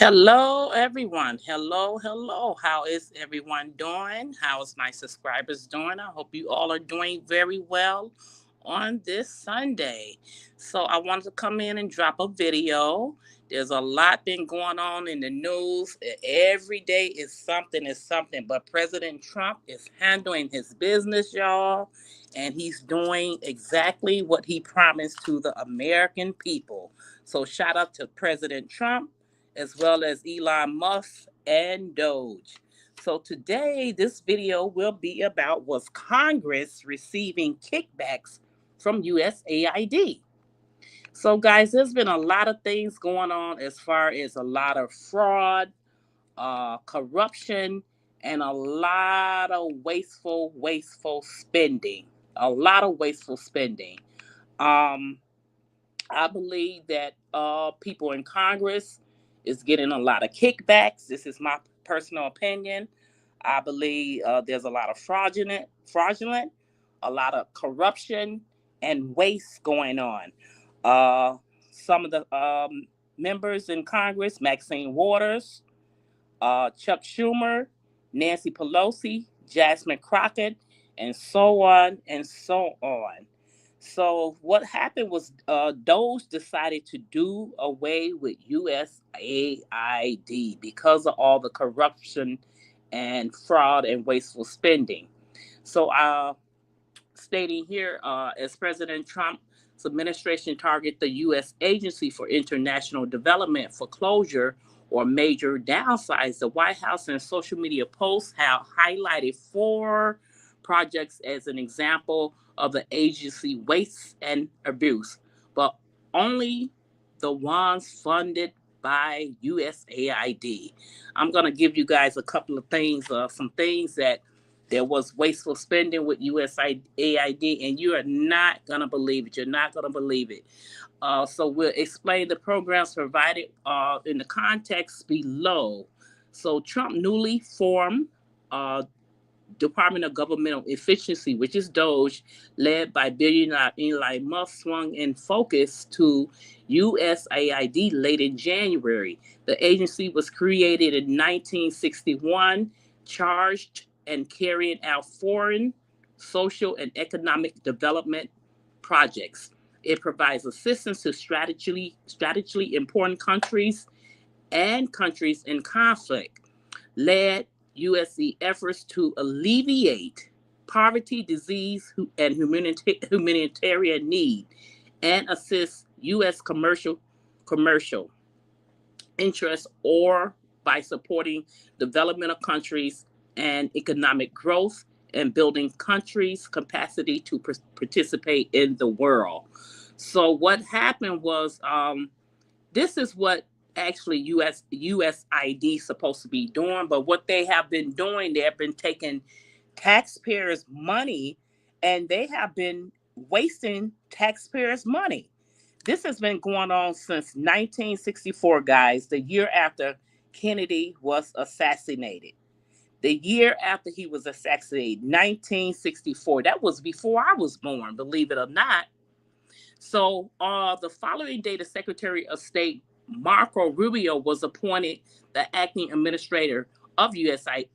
Hello, everyone. Hello, hello. How is everyone doing? How is my subscribers doing? I hope you all are doing very well on this Sunday. So, I wanted to come in and drop a video. There's a lot been going on in the news. Every day is something. But President Trump is handling his business, y'all, and he's doing exactly what he promised to the American people. So, shout out to President Trump as well as Elon Musk and Doge. So today, this video will be about was Congress receiving kickbacks from USAID. So guys, there's been a lot of things going on as far as a lot of fraud, corruption, and a lot of wasteful spending. A lot of wasteful spending. Um, I believe that people in Congress is getting a lot of kickbacks. This is my personal opinion. I believe there's a lot of fraudulent, a lot of corruption and waste going on. Uh, some of the members in Congress, Maxine Waters, Chuck Schumer, Nancy Pelosi, Jasmine Crockett, and so on and so on. So what happened was Doge decided to do away with USAID because of all the corruption and fraud and wasteful spending. So stating here, as President Trump's administration target the U.S. Agency for International Development for closure or major downsides, the White House and social media posts have highlighted four projects as an example of the agency waste and abuse, but only the ones funded by USAID. I'm going to give you guys a couple of things, some things that there was wasteful spending with USAID, and you are not going to believe it. You're not going to believe it. So we'll explain the programs provided in the context below. So Trump newly formed uh, Department of Governmental Efficiency, which is Doge, led by billionaire Elon Musk, swung in focus to USAID late in January. The agency was created in 1961, charged and carrying out foreign, social, and economic development projects. It provides assistance to strategically important countries and countries in conflict, led USC efforts to alleviate poverty, disease, and humanitarian need, and assist U.S. commercial interests or by supporting development of countries and economic growth and building countries' capacity to participate in the world. So what happened was this is what actually USID is supposed to be doing, but what they have been doing, they have been taking taxpayers' money and they have been wasting taxpayers' money. This has been going on since 1964, guys, the year after Kennedy was assassinated. The year after he was assassinated, 1964. That was before I was born, believe it or not. So, the following day, the Secretary of State Marco Rubio was appointed the acting administrator of USAID.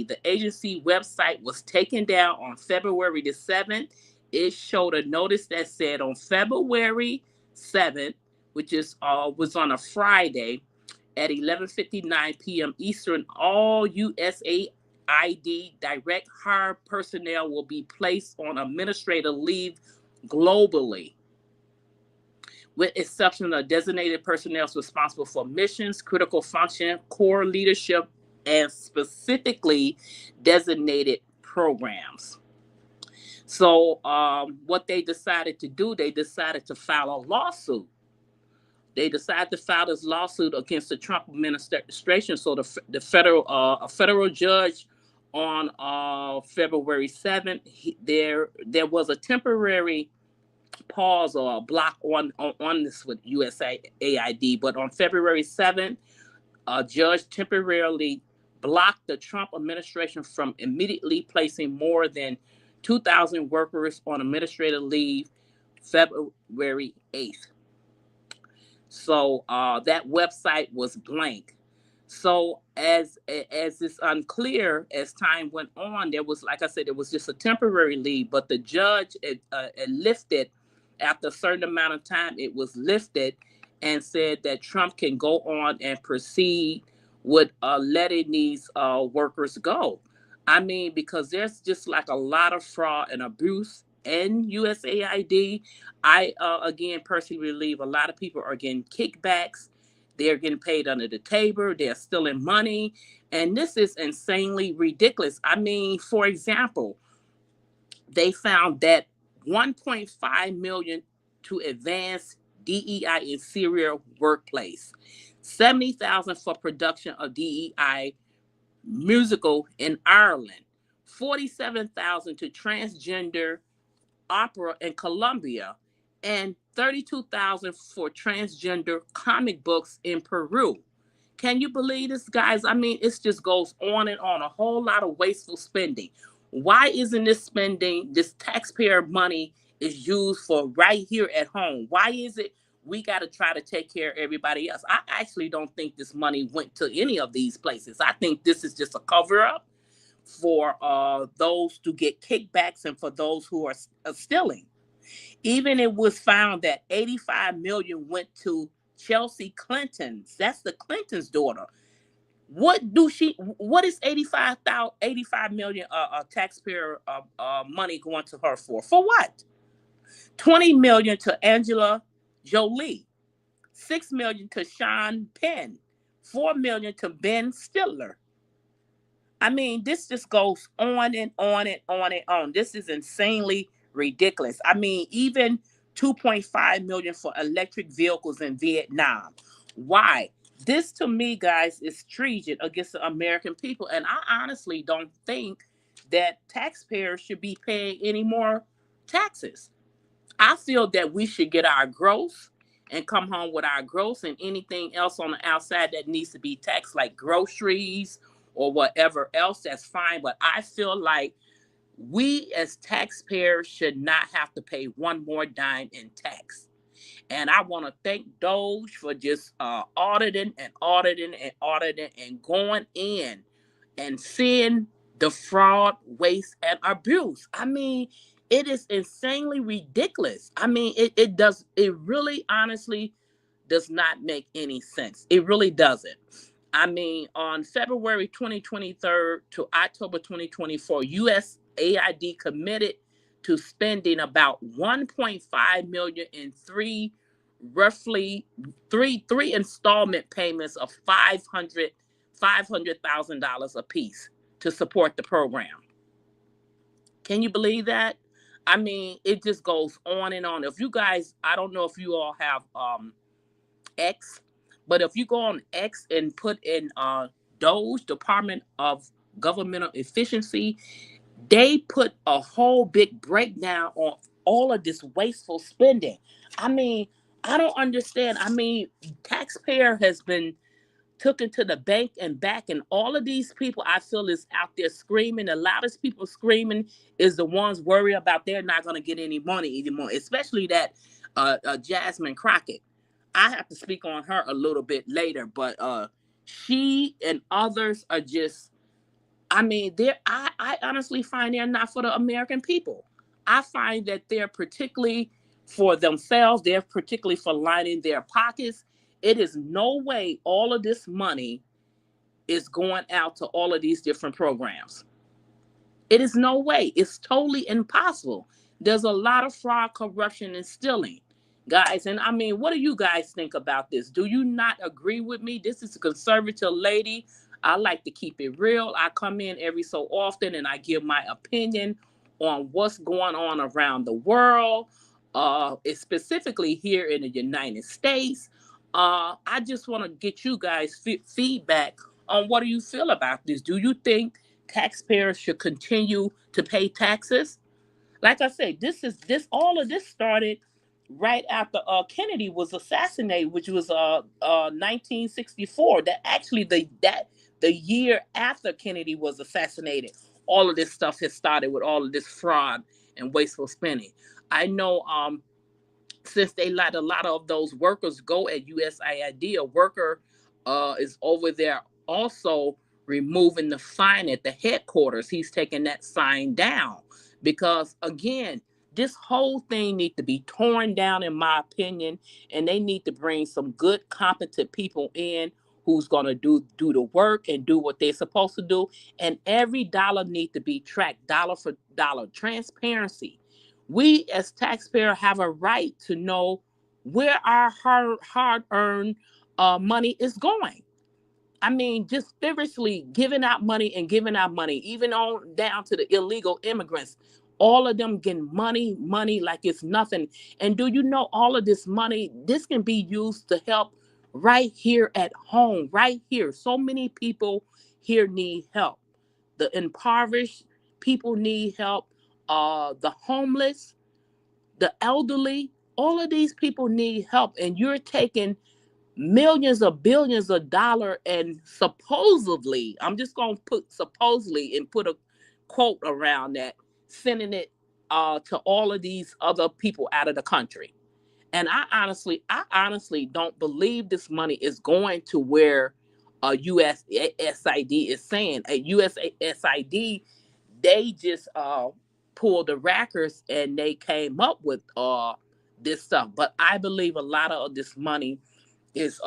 The agency website was taken down on February the 7th. It showed a notice that said on February 7th, which is was on a Friday at 11:59 p.m. Eastern, all USAID direct hire personnel will be placed on administrative leave globally, with exception of designated personnel responsible for missions, critical function, core leadership, and specifically designated programs. So, what they decided to do, they decided to file a lawsuit. They decided to file this lawsuit against the Trump administration. So, a federal judge on February 7th, there was a temporary pause or a block on this with USAID. But on February 7th, a judge temporarily blocked the Trump administration from immediately placing more than 2,000 workers on administrative leave February 8th. So that website was blank. So as it's unclear as time went on, there was, like I said, it was just a temporary leave, but the judge it lifted after a certain amount of time. It was lifted and said that Trump can go on and proceed with letting these workers go. I mean, because there's just like a lot of fraud and abuse in USAID. I again personally believe a lot of people are getting kickbacks. They're getting paid under the table. They're stealing money, and this is insanely ridiculous. I mean, for example, they found that 1.5 million to advance DEI in Syria workplace, 70,000 for production of DEI musical in Ireland, 47,000 to transgender opera in Colombia, and 32,000 for transgender comic books in Peru. Can you believe this, guys? I mean, it just goes on and on. A whole lot of wasteful spending. Why isn't this spending, this taxpayer money is used for right here at home? Why is it we got to try to take care of everybody else? I actually don't think this money went to any of these places. I think this is just a cover up for those to get kickbacks and for those who are stealing. Even it was found that 85 million went to Chelsea Clinton's. That's the Clinton's daughter. What is 85 million taxpayer money going to her for? For what? 20 million to Angela Jolie, 6 million to Sean Penn, 4 million to Ben Stiller. I mean, this just goes on and on and on and on. This is insanely ridiculous. I mean, even 2.5 million for electric vehicles in Vietnam. Why? This to me, guys, is treason against the American people. And I honestly don't think that taxpayers should be paying any more taxes. I feel that we should get our gross and come home with our gross, and anything else on the outside that needs to be taxed, like groceries or whatever else, that's fine. But I feel like we as taxpayers should not have to pay one more dime in tax. And I want to thank Doge for just auditing and auditing and auditing and going in and seeing the fraud, waste, and abuse. I mean, it is insanely ridiculous. I mean, it really honestly does not make any sense. It really doesn't. I mean, on February 2023 to October 2024, USAID committed to spending about 1.5 million in roughly three installment payments of $500,000 apiece to support the program. Can you believe that? I mean, it just goes on and on. If you guys, I don't know if you all have X, but if you go on X and put in Doge, Department of Governmental Efficiency, they put a whole big breakdown on all of this wasteful spending. I mean, I don't understand. I mean, taxpayer has been took into the bank and back, and all of these people I feel is out there screaming. The loudest people screaming is the ones worried about they're not going to get any money anymore, especially that Jasmine Crockett. I have to speak on her a little bit later, but she and others are just, I mean, I honestly find they're not for the American people. I find that they're particularly for themselves, they're particularly for lining their pockets. It is no way all of this money is going out to all of these different programs. It is no way. It's totally impossible. There's a lot of fraud, corruption, and stealing, guys. And I mean, what do you guys think about this? Do you not agree with me? This is a conservative lady. I like to keep it real. I come in every so often and I give my opinion on what's going on around the world, specifically here in the United States. I just want to get you guys feedback on what do you feel about this. Do you think taxpayers should continue to pay taxes? Like I say, this all of this started right after Kennedy was assassinated, which was 1964. That actually the year after Kennedy was assassinated, all of this stuff has started with all of this fraud and wasteful spending. I know since they let a lot of those workers go at USAID, a worker is over there also removing the sign at the headquarters. He's taking that sign down because, again, this whole thing needs to be torn down, in my opinion, and they need to bring some good, competent people in who's going to do the work and do what they're supposed to do. And every dollar needs to be tracked, dollar for dollar. Transparency. We as taxpayers have a right to know where our hard earned money is going. I mean, just feverishly giving out money and giving out money, even on down to the illegal immigrants. All of them getting money, money like it's nothing. And do you know all of this money? This can be used to help right here at home, right here. So many people here need help. The impoverished people need help. The homeless, the elderly, all of these people need help, and you're taking millions or billions of dollars and supposedly, I'm just going to put supposedly and put a quote around that, sending it to all of these other people out of the country. And I honestly don't believe this money is going to where USAID is saying. A USAID, they just pulled the rackers and they came up with this stuff. But I believe a lot of this money is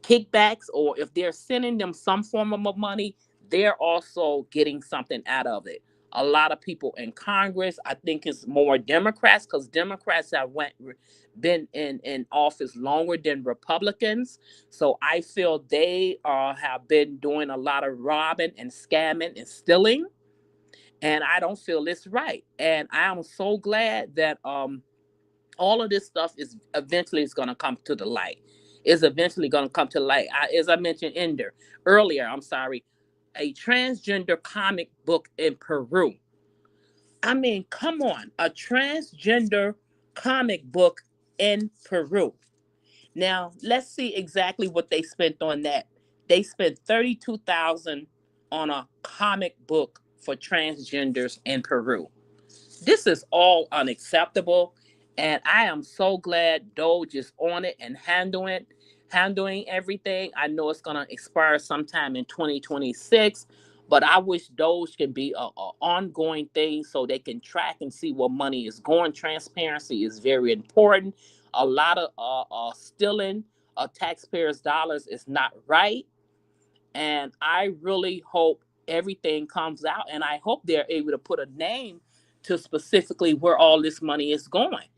kickbacks, or if they're sending them some form of money, they're also getting something out of it. A lot of people in Congress, I think it's more Democrats, because Democrats have been in office longer than Republicans. So I feel they have been doing a lot of robbing and scamming and stealing, and I don't feel it's right. And I am so glad that all of this stuff is eventually is going to come to the light. Is eventually going to come to light. As I mentioned in there earlier, I'm sorry, a transgender comic book in Peru. I mean, come on, a transgender comic book in Peru. Now, let's see exactly what they spent on that. They spent 32,000 on a comic book for transgenders in Peru. This is all unacceptable, and I am so glad Doge is on it and handling everything. I know it's gonna expire sometime in 2026, but I wish Doge can be a ongoing thing so they can track and see where money is going. Transparency is very important. A lot of stealing taxpayers' dollars is not right, and I really hope everything comes out, and I hope they're able to put a name to specifically where all this money is going.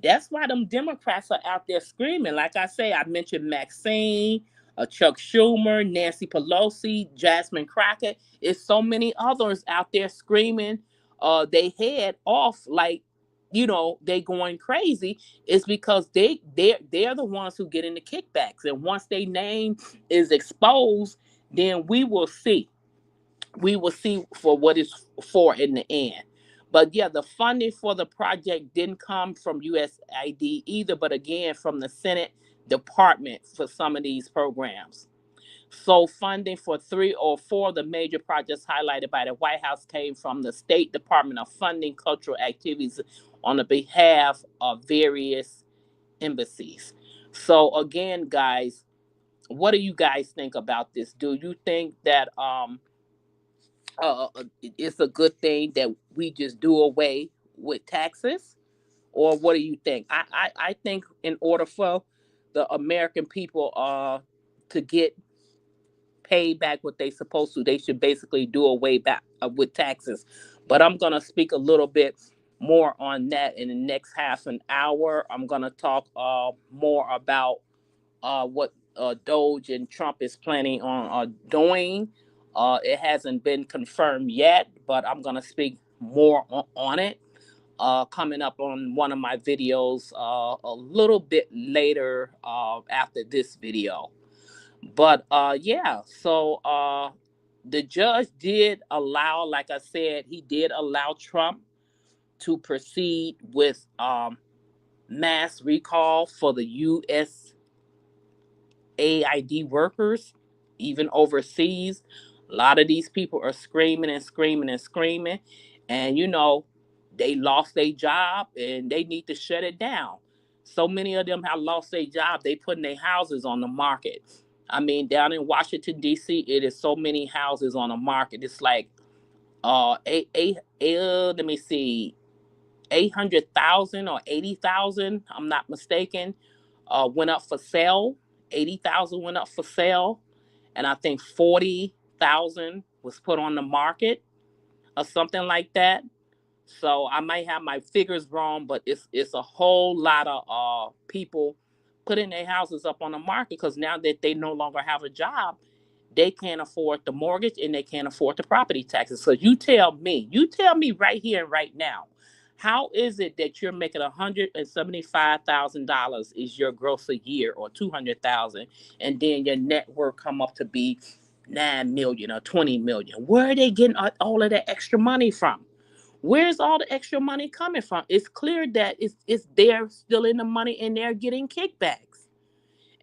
That's why them Democrats are out there screaming. Like I say, I mentioned Maxine, Chuck Schumer, Nancy Pelosi, Jasmine Crockett. It's so many others out there screaming they head off, like, they going crazy. It's because they're the ones who get in the kickbacks, and once their name is exposed, then we will see for what it's for in the end. But yeah, the funding for the project didn't come from USAID either, but again from the Senate department for some of these programs. So funding for 3 or 4 of the major projects highlighted by the White House came from the State Department of funding cultural activities on the behalf of various embassies. So again, guys, what do you guys think about this? Do you think that it's a good thing that we just do away with taxes, or what do you think? I think in order for the American people to get paid back what they supposed to, they should basically do away back with taxes. But I'm gonna speak a little bit more on that in the next half an hour. I'm gonna talk more about what Doge and Trump is planning on doing. It hasn't been confirmed yet, but I'm going to speak more on it coming up on one of my videos a little bit later after this video. But yeah, so the judge did allow, like I said, he did allow Trump to proceed with mass recall for the USAID workers, even overseas. A lot of these people are screaming and screaming and screaming, and they lost their job and they need to shut it down. So many of them have lost their job. They putting their houses on the market. I mean, down in Washington D.C., it is so many houses on the market. It's like let me see, 800,000 or 80,000. I'm not mistaken. Went up for sale. 80,000 went up for sale, and I think 40,000 was put on the market or something like that. So I might have my figures wrong, but it's a whole lot of people putting their houses up on the market because now that they no longer have a job, they can't afford the mortgage and they can't afford the property taxes. So you tell me right here and right now, how is it that you're making $175,000 is your gross a year, or 200,000, and then your net worth come up to be 9 million or 20 million? Where are they getting all of that extra money from? Where's all the extra money coming from? It's clear that it's they're still in the money and they're getting kickbacks.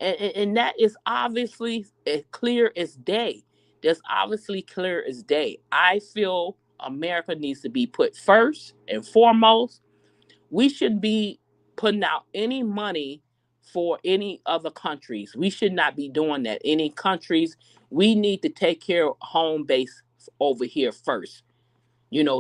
And that is obviously as clear as day. That's obviously clear as day. I feel America needs to be put first and foremost. We should be putting out any money for any other countries. We should not be doing that. Any countries, we need to take care of home base over here first.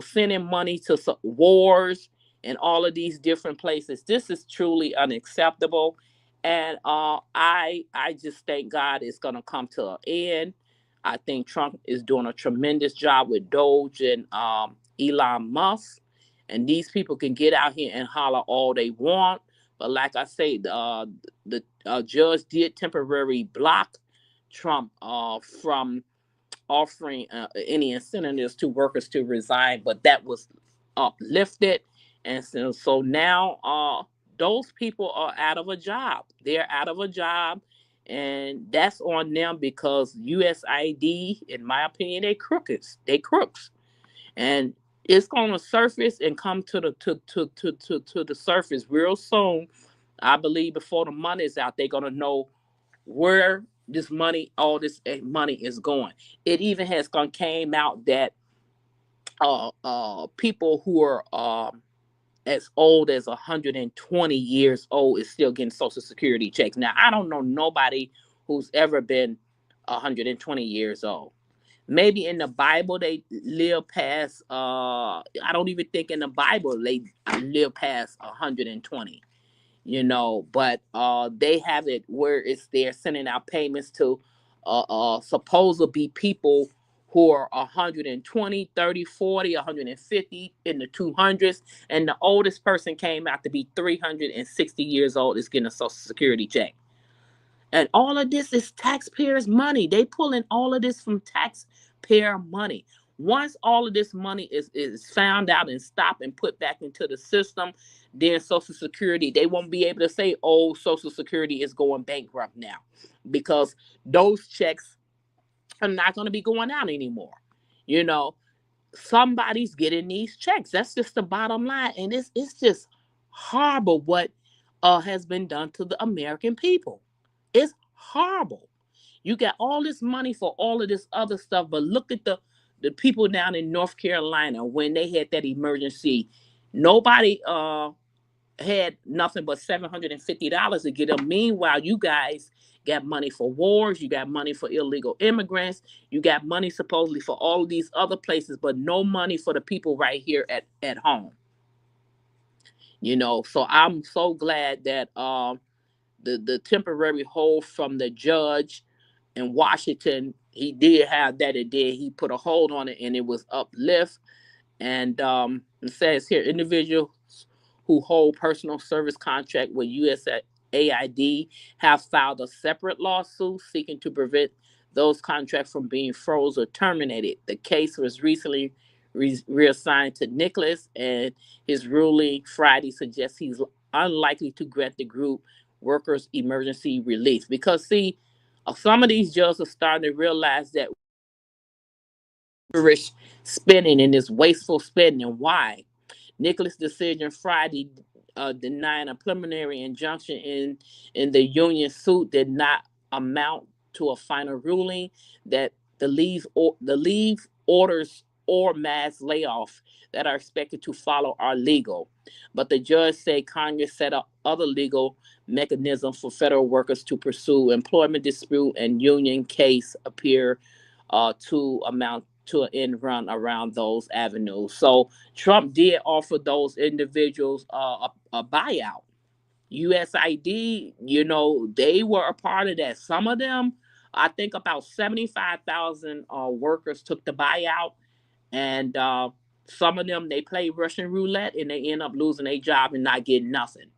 Sending money to wars and all of these different places. This is truly unacceptable, and I just thank God it's gonna come to an end. I think Trump is doing a tremendous job with Doge and Elon Musk, and these people can get out here and holler all they want. But like I say, the judge did temporarily block Trump from offering any incentives to workers to resign, but that was uplifted. And so now those people are out of a job. They're out of a job, and that's on them because USAID, in my opinion, they crooks. They crooks, and it's going to surface and come to the surface real soon. I believe before the money is out, they're going to know where this money, all this money is going. It even has came out that people who are as old as 120 years old is still getting Social Security checks. Now, I don't know nobody who's ever been 120 years old. Maybe in the Bible they live past. I don't even think in the Bible they live past 120. But they have it where it's they're sending out payments to supposed to be people who are 120, 30, 40, 150 in the 200s, and the oldest person came out to be 360 years old is getting a Social Security check. And all of this is taxpayers' money. They pulling all of this from taxpayer money. Once all of this money is found out and stopped and put back into the system, then Social Security, they won't be able to say, oh, Social Security is going bankrupt now, because those checks are not going to be going out anymore. You know, Somebody's getting these checks. That's just the bottom line. And it's just horrible what has been done to the American people. It's horrible. You got all this money for all of this other stuff, but look at the people down in North Carolina when they had that emergency. Nobody had nothing but $750 to get them. Meanwhile, you guys got money for wars, you got money for illegal immigrants, you got money supposedly for all of these other places, but no money for the people right here at home. So I'm so glad that the temporary hold from the judge in Washington, he did have that. It did. He put a hold on it, and it was uplift. And it says here, individuals who hold personal service contract with USAID have filed a separate lawsuit seeking to prevent those contracts from being froze or terminated. The case was recently reassigned to Nicholas, and his ruling Friday suggests he's unlikely to grant the group workers emergency relief. Because, see, some of these judges are starting to realize that spending and this wasteful spending. Why? Nicholas' decision Friday denying a preliminary injunction in the union suit did not amount to a final ruling. That the leave orders or mass layoffs that are expected to follow are legal. But the judge said Congress set up other legal mechanisms for federal workers to pursue employment dispute, and union case appear to amount to an end run around those avenues. So Trump did offer those individuals a buyout. USAID, they were a part of that. Some of them, I think about 75,000 workers took the buyout, and some of them, they play Russian roulette and they end up losing their job and not getting nothing.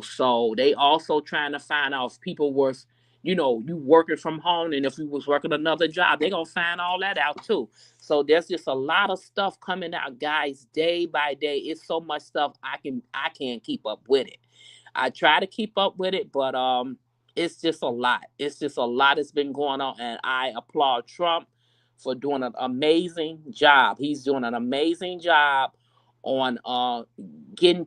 So they also trying to find out if people was, you working from home, and if you was working another job, they gonna find all that out too. So there's just a lot of stuff coming out, guys, day by day. It's so much stuff I can't keep up with it. I try to keep up with it, but it's just a lot. It's just a lot that's been going on, and I applaud Trump for doing an amazing job. He's doing an amazing job on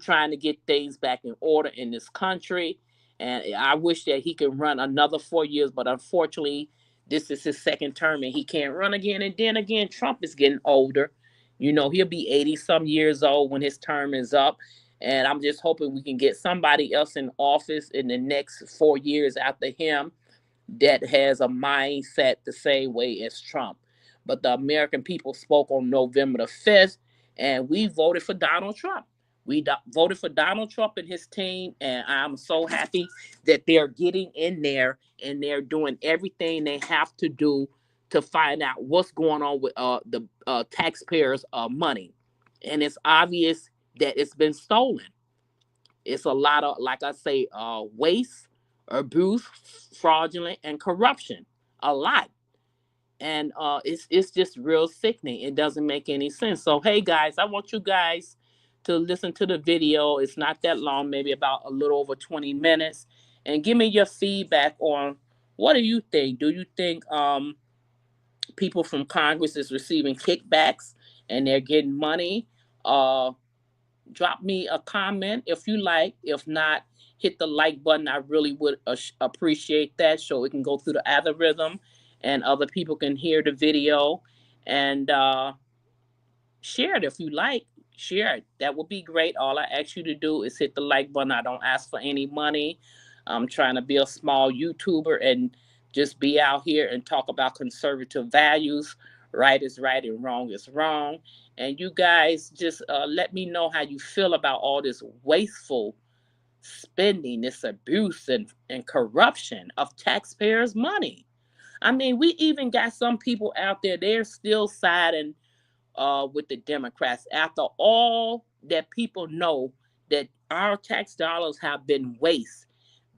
trying to get things back in order in this country. And I wish that he could run another 4 years, but unfortunately, this is his second term and he can't run again. And then again, Trump is getting older. He'll be 80 some years old when his term is up. And I'm just hoping we can get somebody else in office in the next 4 years after him that has a mindset the same way as Trump. But the American people spoke on November the 5th, and we voted for Donald Trump. Voted for Donald Trump and his team, and I'm so happy that they're getting in there and they're doing everything they have to do to find out what's going on with the taxpayers' money. And it's obvious that it's been stolen. It's a lot of, like I say, waste, abuse, fraudulent, and corruption. A lot. And it's just real sickening. It doesn't make any sense. So hey guys, I want you guys to listen to the video. It's not that long, maybe about a little over 20 minutes. And give me your feedback on what do you think? Do you think people from Congress is receiving kickbacks and they're getting money? Drop me a comment if you like. If not, hit the like button. I really would appreciate that, so it can go through the algorithm and other people can hear the video. And share it if you like. Share it. That would be great. All I ask you to do is hit the like button. I don't ask for any money. I'm trying to be a small YouTuber and just be out here and talk about conservative values. Right is right and wrong is wrong. And you guys just let me know how you feel about all this wasteful spending, this abuse and corruption of taxpayers' money. I mean, we even got some people out there, they're still siding with the Democrats after all that people know that our tax dollars have been waste.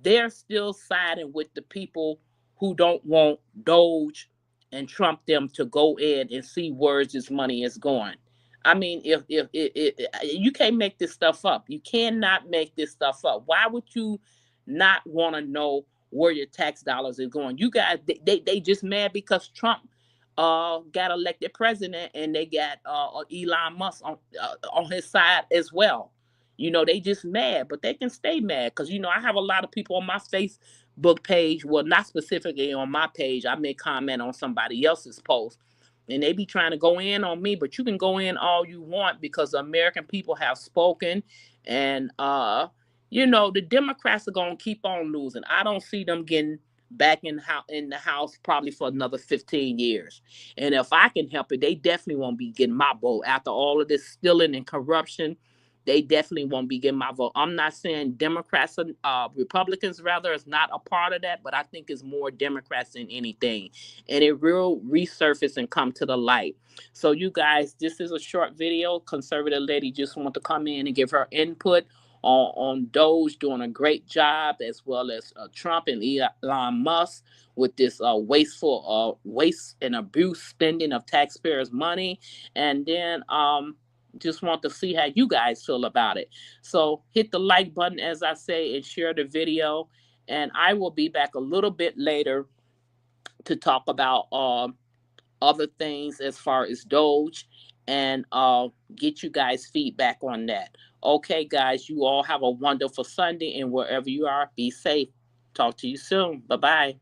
They're still siding with the people who don't want Doge and Trump them to go in and see where this money is going. I mean, if you can't make this stuff up, you cannot make this stuff up. Why would you not want to know where your tax dollars is going? You guys, they just mad because Trump got elected president, and they got Elon Musk on his side as well. They just mad, but they can stay mad because I have a lot of people on my Facebook page. Well, not specifically on my page. I may comment on somebody else's post, and they be trying to go in on me. But you can go in all you want because the American people have spoken, and the Democrats are gonna keep on losing. I don't see them getting back in the house probably for another 15 years. And if I can help it, they definitely won't be getting my vote. After all of this stealing and corruption, they definitely won't be getting my vote. I'm not saying Democrats and Republicans rather is not a part of that, but I think it's more Democrats than anything. And it will resurface and come to the light. So you guys, this is a short video. Conservative lady just want to come in and give her input on Doge doing a great job, as well as Trump and Elon Musk with this wasteful waste and abuse spending of taxpayers' money. And then just want to see how you guys feel about it. So hit the like button, as I say, and share the video. And I will be back a little bit later to talk about other things as far as Doge, and get you guys feedback on that. Okay, guys, you all have a wonderful Sunday, and wherever you are, be safe. Talk to you soon. Bye bye.